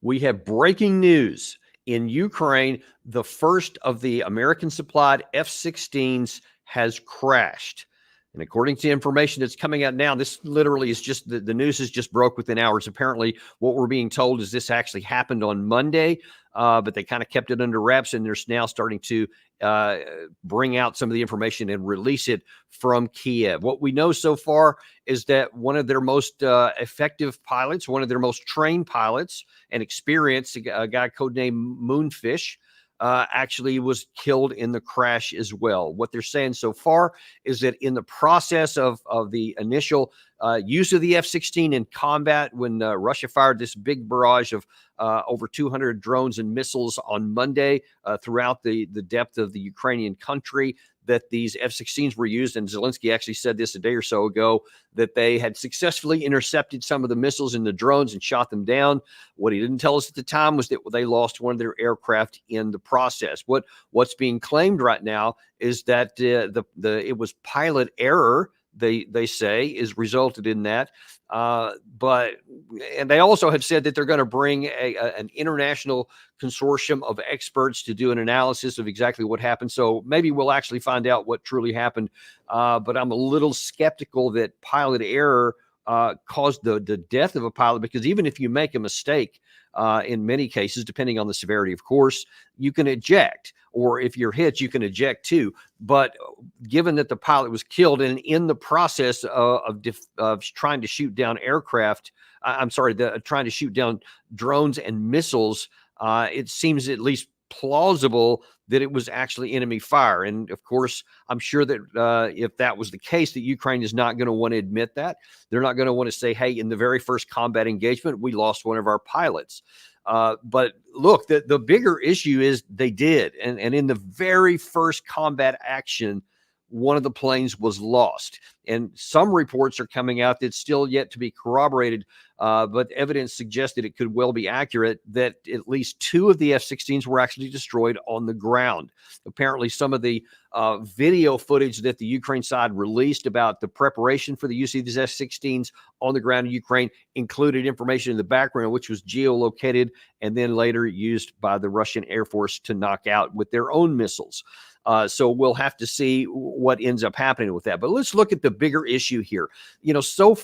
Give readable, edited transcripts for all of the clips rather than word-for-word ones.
We have breaking news in Ukraine. The first of the American supplied F-16s has crashed. And according to information that's coming out now, this literally is just the news has just broke within hours. Apparently, what we're being told is this actually happened on Monday, but they kind of kept it under wraps, and they're now starting to bring out some of the information and release it from Kiev. What we know so far is that one of their most effective pilots, one of their most trained pilots and experienced, a guy codenamed Moonfish, actually was killed in the crash as well. What they're saying so far is that in the process of the initial use of the F-16 in combat, when Russia fired this big barrage of over 200 drones and missiles on Monday throughout the depth of the Ukrainian country, that these F-16s were used. And Zelensky actually said this a day or so ago, that they had successfully intercepted some of the missiles and the drones and shot them down. What he didn't tell us at the time was that they lost one of their aircraft in the process. What's being claimed right now is that it was pilot error, they say, is resulted in that. And they also have said that they're going to bring an international consortium of experts to do an analysis of exactly what happened. So maybe we'll actually find out what truly happened. But I'm a little skeptical that pilot error caused the death of a pilot, because even if you make a mistake, in many cases, depending on the severity, of course, you can eject, or if you're hit, you can eject too. But given that the pilot was killed and in the process of trying to shoot down aircraft, trying to shoot down drones and missiles, it seems at least plausible that it was actually enemy fire. And of course, I'm sure that if that was the case, that Ukraine is not going to want to admit that. They're not going to want to say, hey, in the very first combat engagement, we lost one of our pilots. But look, the bigger issue is they did. And in the very first combat action, one of the planes was lost. And some reports are coming out that's still yet to be corroborated, but evidence suggested it could well be accurate that at least two of the F-16s were actually destroyed on the ground. Apparently, some of the video footage that the Ukraine side released about the preparation for the use of these F-16s on the ground in Ukraine included information in the background, which was geolocated and then later used by the Russian Air Force to knock out with their own missiles. So we'll have to see what ends up happening with that. But let's look at the bigger issue here. You know, so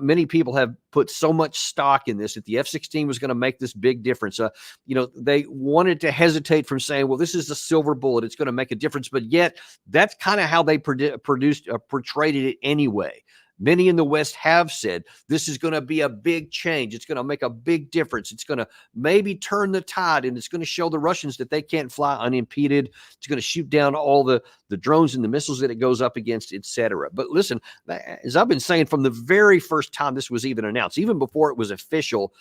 many people have put so much stock in this, that the F-16 was going to make this big difference. You know, they wanted to hesitate from saying, well, this is the silver bullet, it's going to make a difference. But yet that's kind of how they portrayed it anyway. Many in the West have said this is going to be a big change. It's going to make a big difference. It's going to maybe turn the tide, and it's going to show the Russians that they can't fly unimpeded. It's going to shoot down all the drones and the missiles that it goes up against, etc. But listen, as I've been saying from the very first time this was even announced, even before it was official,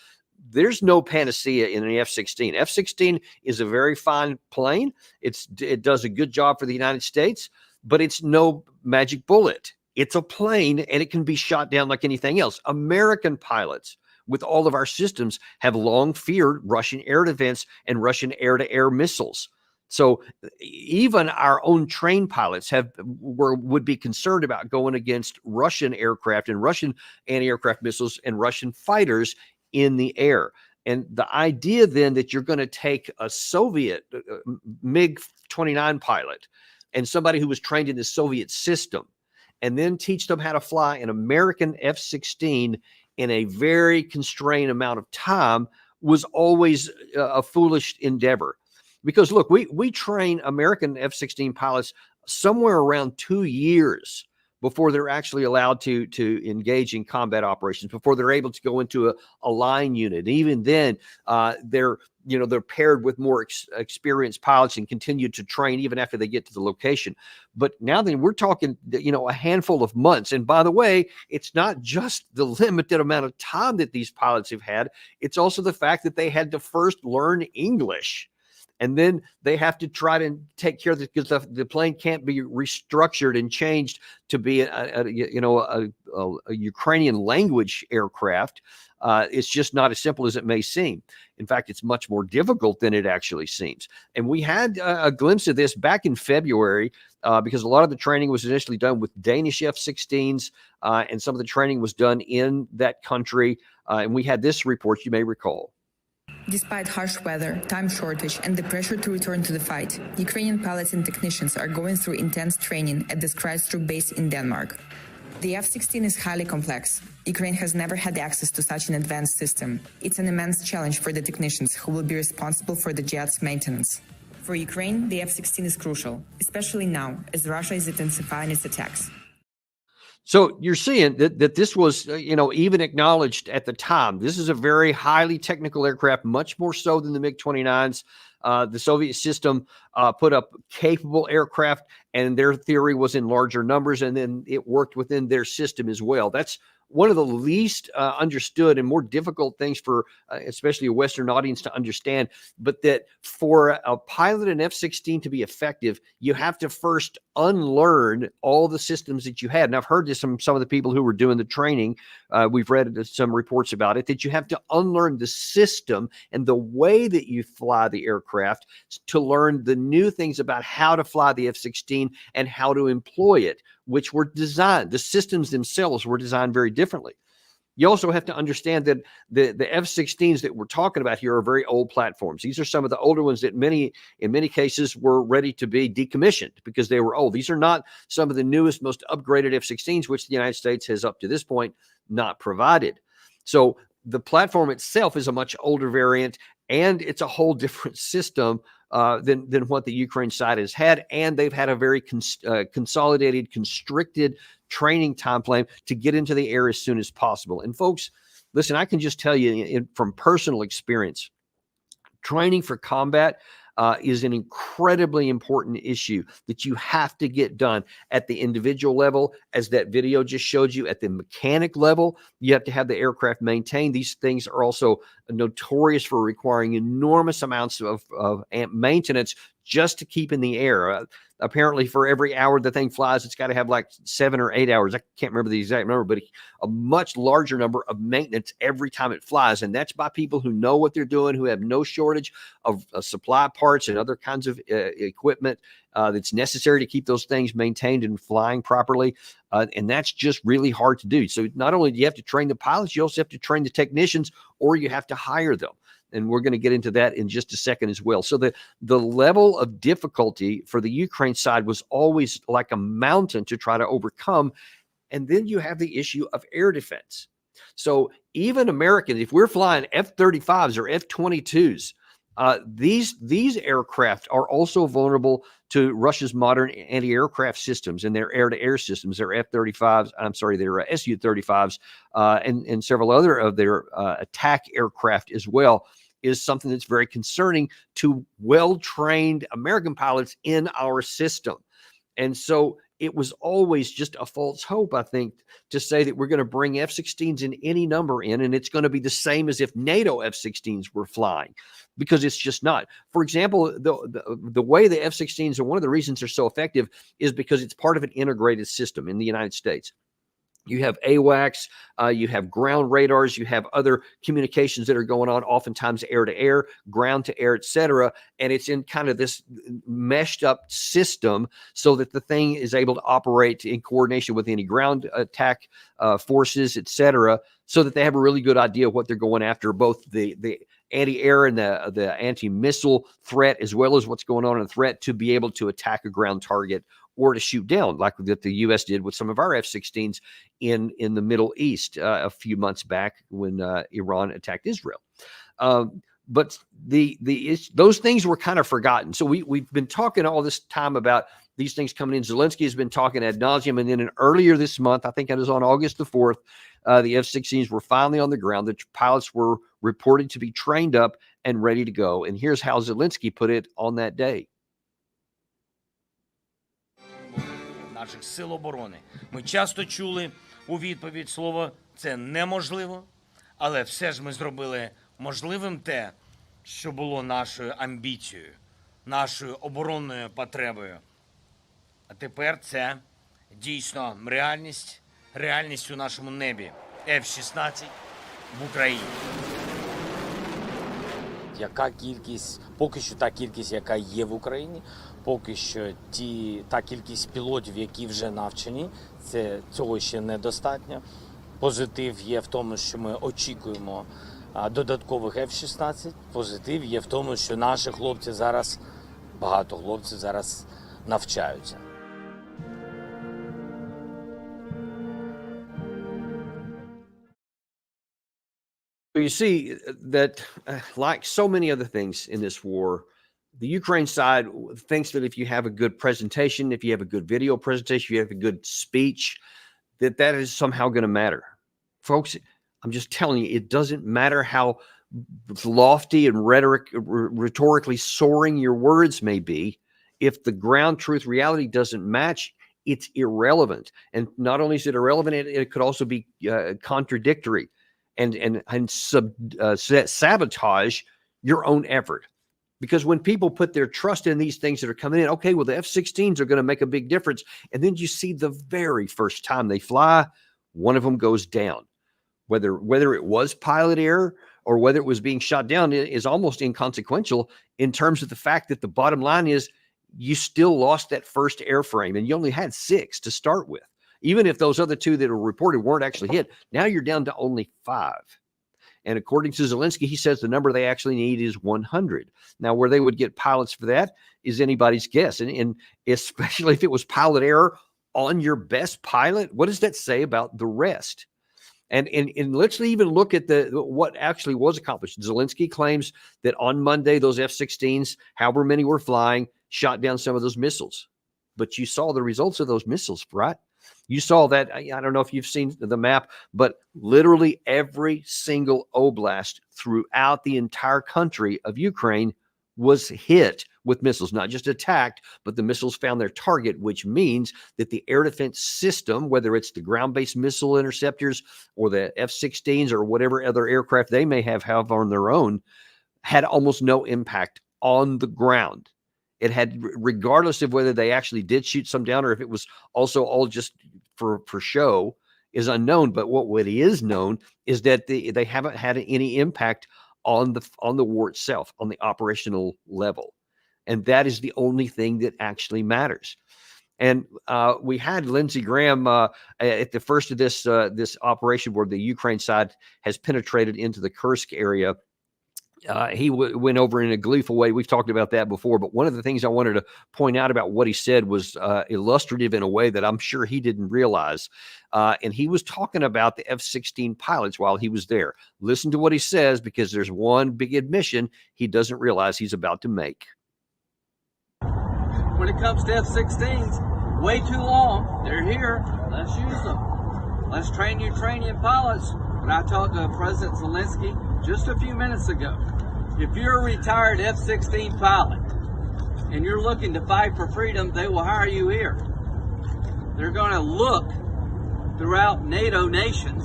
there's no panacea in an F-16. F-16 is a very fine plane. It does a good job for the United States, but it's no magic bullet. It's a plane, and it can be shot down like anything else. American pilots, with all of our systems, have long feared Russian air defense and Russian air-to-air missiles. So even our own trained pilots would be concerned about going against Russian aircraft and Russian anti-aircraft missiles and Russian fighters in the air. And the idea then that you're going to take a Soviet MiG-29 pilot and somebody who was trained in the Soviet system and then teach them how to fly an American F-16 in a very constrained amount of time was always a foolish endeavor. Because look, we train American F-16 pilots somewhere around 2 years before they're actually allowed to engage in combat operations, before they're able to go into a line unit. And even then, they're paired with more experienced pilots and continue to train even after they get to the location. But now then we're talking, a handful of months. And by the way, it's not just the limited amount of time that these pilots have had. It's also the fact that they had to first learn English. And then they have to try to take care of this, because the plane can't be restructured and changed to be a Ukrainian language aircraft. It's just not as simple as it may seem. In fact, it's much more difficult than it actually seems. And we had a glimpse of this back in February, because a lot of the training was initially done with Danish F-16s, and some of the training was done in that country. And we had this report, you may recall. Despite harsh weather, time shortage, and the pressure to return to the fight, Ukrainian pilots and technicians are going through intense training at the Skrydstrup base in Denmark. The F-16 is highly complex. Ukraine has never had access to such an advanced system. It's an immense challenge for the technicians who will be responsible for the jet's maintenance. For Ukraine, the F-16 is crucial, especially now, as Russia is intensifying its attacks. So you're seeing that this was, even acknowledged at the time. This is a very highly technical aircraft, much more so than the MiG-29s. The Soviet system put up capable aircraft, and their theory was in larger numbers, and then it worked within their system as well. That's one of the least understood and more difficult things for especially a Western audience to understand, but that for a pilot in F-16 to be effective, you have to first unlearn all the systems that you had. And I've heard this from some of the people who were doing the training. We've read some reports about it, that you have to unlearn the system and the way that you fly the aircraft to learn the new things about how to fly the F-16 and how to employ it, which were designed. The systems themselves were designed very differently. You also have to understand that the F-16s that we're talking about here are very old platforms. These are some of the older ones that in many cases were ready to be decommissioned because they were old. These are not some of the newest, most upgraded F-16s, which the United States has up to this point not provided. So the platform itself is a much older variant, and it's a whole different system than what the Ukraine side has had. And they've had a very consolidated, constricted training time frame to get into the air as soon as possible. And folks, listen, I can just tell you from personal experience, training for combat is an incredibly important issue that you have to get done at the individual level. As that video just showed you, at the mechanic level, you have to have the aircraft maintained. These things are also notorious for requiring enormous amounts of maintenance just to keep in the air. Apparently, for every hour the thing flies, it's got to have like 7 or 8 hours. I can't remember the exact number, but a much larger number of maintenance every time it flies. And that's by people who know what they're doing, who have no shortage of supply parts and other kinds of equipment that's necessary to keep those things maintained and flying properly. And that's just really hard to do. So not only do you have to train the pilots, you also have to train the technicians, or you have to hire them. And we're going to get into that in just a second as well. So the level of difficulty for the Ukraine side was always like a mountain to try to overcome. And then you have the issue of air defense. So even Americans, if we're flying F-35s or F-22s, these aircraft are also vulnerable to Russia's modern anti-aircraft systems and their air-to-air systems, their F-35s, their Su-35s, and several other of their attack aircraft as well, is something that's very concerning to well-trained American pilots in our system. And so it was always just a false hope, I think, to say that we're going to bring F-16s in any number in, and it's going to be the same as if NATO F-16s were flying, because it's just not. For example, the way the F-16s are, one of the reasons they're so effective is because it's part of an integrated system in the United States. You have AWACS, you have ground radars, you have other communications that are going on, oftentimes air to air, ground to air, et cetera. And it's in kind of this meshed up system so that the thing is able to operate in coordination with any ground attack forces, et cetera, so that they have a really good idea of what they're going after, both the anti-air and the anti-missile threat, as well as what's going on in the threat, to be able to attack a ground target or to shoot down, like that the U.S. did with some of our F-16s in the Middle East a few months back when Iran attacked Israel. But those things were kind of forgotten. So we've been talking all this time about these things coming in. Zelensky has been talking ad nauseum, and then earlier this month, I think it was on August the 4th, the F-16s were finally on the ground. The pilots were reported to be trained up and ready to go. And here's how Zelensky put it on that day. Наших сил оборони. Ми часто чули у відповідь слово «це неможливо», але все ж ми зробили можливим те, що було нашою амбіцією, нашою оборонною потребою. А тепер це дійсно реальність у нашому небі. F-16 в Україні. Яка кількість, поки що та кількість, яка є в Україні, поки що та кількість пілотів, які вже навчені, цього ще недостатньо. Позитив є в тому, що ми очікуємо додаткових F-16. Позитив є в тому, що наші хлопці зараз, багато хлопців зараз навчаються. You see that, like so many other things in this war, the Ukraine side thinks that if you have a good presentation, if you have a good video presentation, if you have a good speech, that is somehow going to matter. Folks, I'm just telling you, it doesn't matter how lofty and rhetorically soaring your words may be. If the ground truth reality doesn't match, it's irrelevant. And not only is it irrelevant, it could also be contradictory and sabotage your own effort. Because when people put their trust in these things that are coming in, okay, well, the F-16s are going to make a big difference. And then you see the very first time they fly, one of them goes down. Whether it was pilot error or whether it was being shot down is almost inconsequential in terms of the fact that the bottom line is you still lost that first airframe and you only had 6 to start with. Even if those other 2 that were reported weren't actually hit, now you're down to only 5. And according to Zelensky, he says the number they actually need is 100. Now, where they would get pilots for that is anybody's guess. And especially if it was pilot error on your best pilot, what does that say about the rest? And let's even look at what actually was accomplished. Zelensky claims that on Monday, those F-16s, however many were flying, shot down some of those missiles. But you saw the results of those missiles, right? You saw that. I don't know if you've seen the map, but literally every single oblast throughout the entire country of Ukraine was hit with missiles, not just attacked, but the missiles found their target, which means that the air defense system, whether it's the ground-based missile interceptors or the F-16s or whatever other aircraft they may have on their own, had almost no impact on the ground. It had, regardless of whether they actually did shoot some down or if it was also all just for show, is unknown. But what is known is that they haven't had any impact on the war itself, on the operational level. And that is the only thing that actually matters. And we had Lindsey Graham at the first of this operation where the Ukraine side has penetrated into the Kursk area. He went over in a gleeful way. We've talked about that before, but one of the things I wanted to point out about what he said was illustrative in a way that I'm sure he didn't realize. And he was talking about the F-16 pilots while he was there. Listen to what he says, because there's one big admission he doesn't realize he's about to make. When it comes to F-16s, way too long. They're here. Let's use them. Let's train Ukrainian pilots. When I talked to President Zelensky just a few minutes ago, if you're a retired F-16 pilot and you're looking to fight for freedom, they will hire you here. They're going to look throughout NATO nations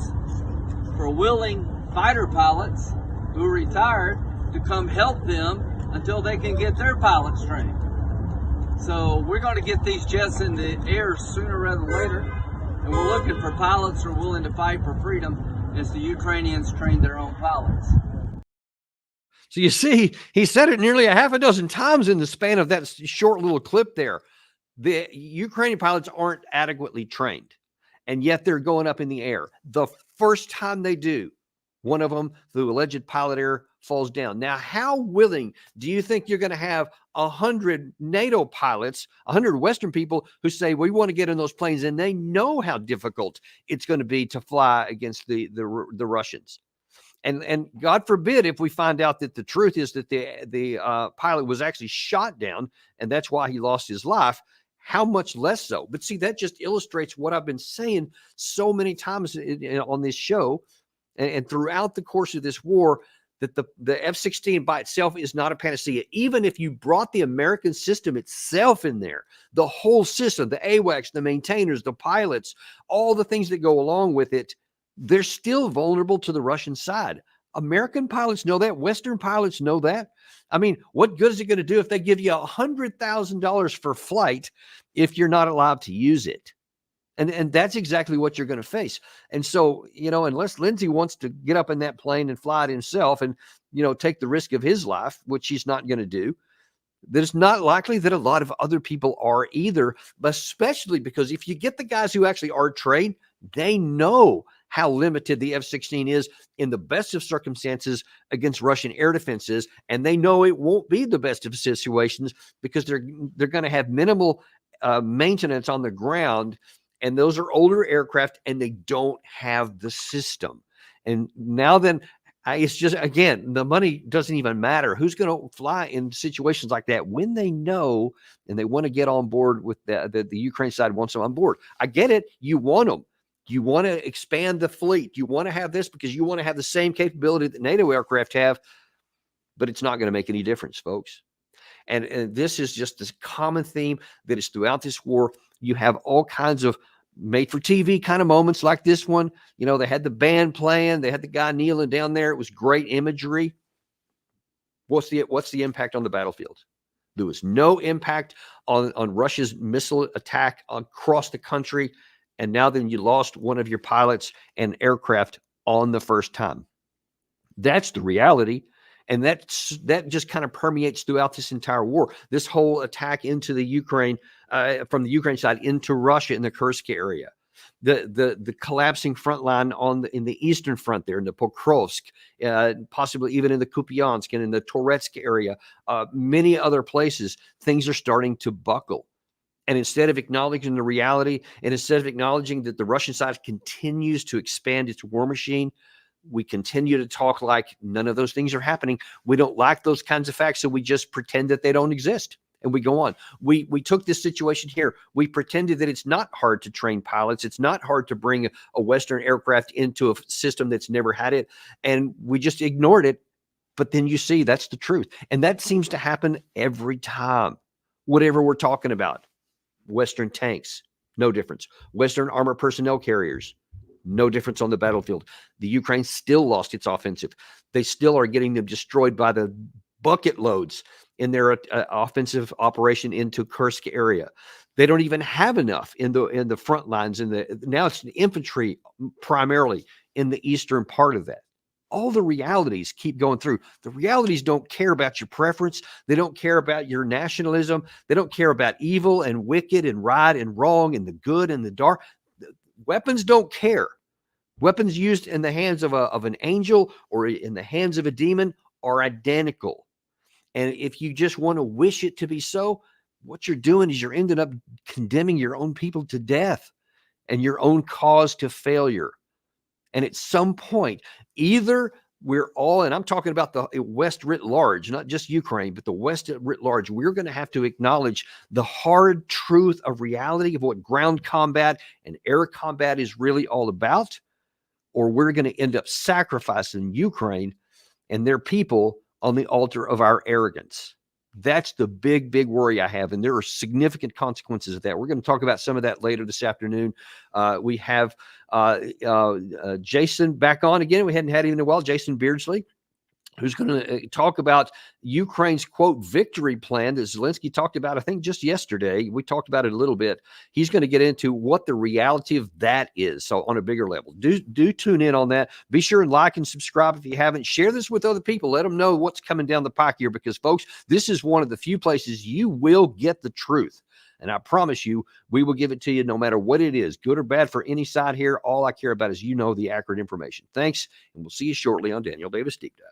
for willing fighter pilots who are retired to come help them until they can get their pilots trained. So we're going to get these jets in the air sooner rather than later, and we're looking for pilots who are willing to fight for freedom as the Ukrainians train their own pilots. So you see, he said it nearly a half a dozen times in the span of that short little clip there. The Ukrainian pilots aren't adequately trained, and yet they're going up in the air. The first time they do, one of them, through alleged pilot error, falls down. Now, how willing do you think you're going to have 100 NATO pilots, 100 Western people who say, we want to get in those planes, and they know how difficult it's going to be to fly against the Russians? And God forbid if we find out that the truth is that the pilot was actually shot down, and that's why he lost his life. How much less so? But see, that just illustrates what I've been saying so many times on this show and throughout the course of this war, that the F-16 by itself is not a panacea. Even if you brought the American system itself in there, the whole system, the AWACS, the maintainers, the pilots, all the things that go along with it, they're still vulnerable to the Russian side. American pilots know that. Western pilots know that. I mean, what good is it going to do if they give you $100,000 for flight if you're not allowed to use it? And that's exactly what you're going to face. And so, unless Lindsey wants to get up in that plane and fly it himself and, take the risk of his life, which he's not going to do, that it's not likely that a lot of other people are either, but especially because if you get the guys who actually are trained, they know how limited the F-16 is in the best of circumstances against Russian air defenses, and they know it won't be the best of situations because they're going to have minimal maintenance on the ground, and those are older aircraft, and they don't have the system. And now then, it's just, again, the money doesn't even matter. Who's going to fly in situations like that when they know and they want to get on board with the Ukraine side wants them on board? I get it. You want them. You want to expand the fleet. You want to have this because you want to have the same capability that NATO aircraft have, but it's not going to make any difference, folks. And this is just this common theme that is throughout this war. You have all kinds of made-for-TV kind of moments like this one. You know, they had the band playing. They had the guy kneeling down there. It was great imagery. What's the impact on the battlefield? There was no impact on Russia's missile attack across the country. And now then you lost one of your pilots and aircraft on the first time. That's the reality. And that just kind of permeates throughout this entire war. This whole attack into the Ukraine, from the Ukraine side into Russia in the Kursk area, the collapsing front line in the eastern front there in the Pokrovsk, possibly even in the Kupiansk and in the Toretsk area, many other places, things are starting to buckle. And instead of acknowledging the reality, and instead of acknowledging that the Russian side continues to expand its war machine, we continue to talk like none of those things are happening. We don't like those kinds of facts, so we just pretend that they don't exist, and we go on. We took this situation here. We pretended that it's not hard to train pilots. It's not hard to bring a Western aircraft into a system that's never had it, and we just ignored it. But then you see that's the truth, and that seems to happen every time. Whatever we're talking about, Western tanks, no difference. Western armored personnel carriers, no difference on the battlefield. The Ukraine still lost its offensive. They still are getting them destroyed by the bucket loads in their offensive operation into Kursk area. They don't even have enough in the front lines. Now it's the infantry primarily in the eastern part of that. All the realities keep going through. The realities don't care about your preference. They don't care about your nationalism. They don't care about evil and wicked and right and wrong and the good and the dark. Weapons don't care. Weapons used in the hands of an angel or in the hands of a demon are identical. And if you just want to wish it to be so, what you're doing is you're ending up condemning your own people to death and your own cause to failure. And at some point, either we're all, and I'm talking about the West writ large, not just Ukraine, but the West writ large, we're going to have to acknowledge the hard truth of reality of what ground combat and air combat is really all about, or we're going to end up sacrificing Ukraine and their people on the altar of our arrogance. That's the big, big worry I have. And there are significant consequences of that. We're going to talk about some of that later this afternoon. We have Jason back on again. We hadn't had him in a while. Jason Beardsley, who's going to talk about Ukraine's, quote, victory plan that Zelensky talked about, I think, just yesterday. We talked about it a little bit. He's going to get into what the reality of that is. So on a bigger level, do tune in on that. Be sure and like and subscribe if you haven't. Share this with other people. Let them know what's coming down the pike here, because, folks, this is one of the few places you will get the truth. And I promise you, we will give it to you no matter what it is, good or bad for any side here. All I care about is the accurate information. Thanks, and we'll see you shortly on Daniel Davis Deep Dive.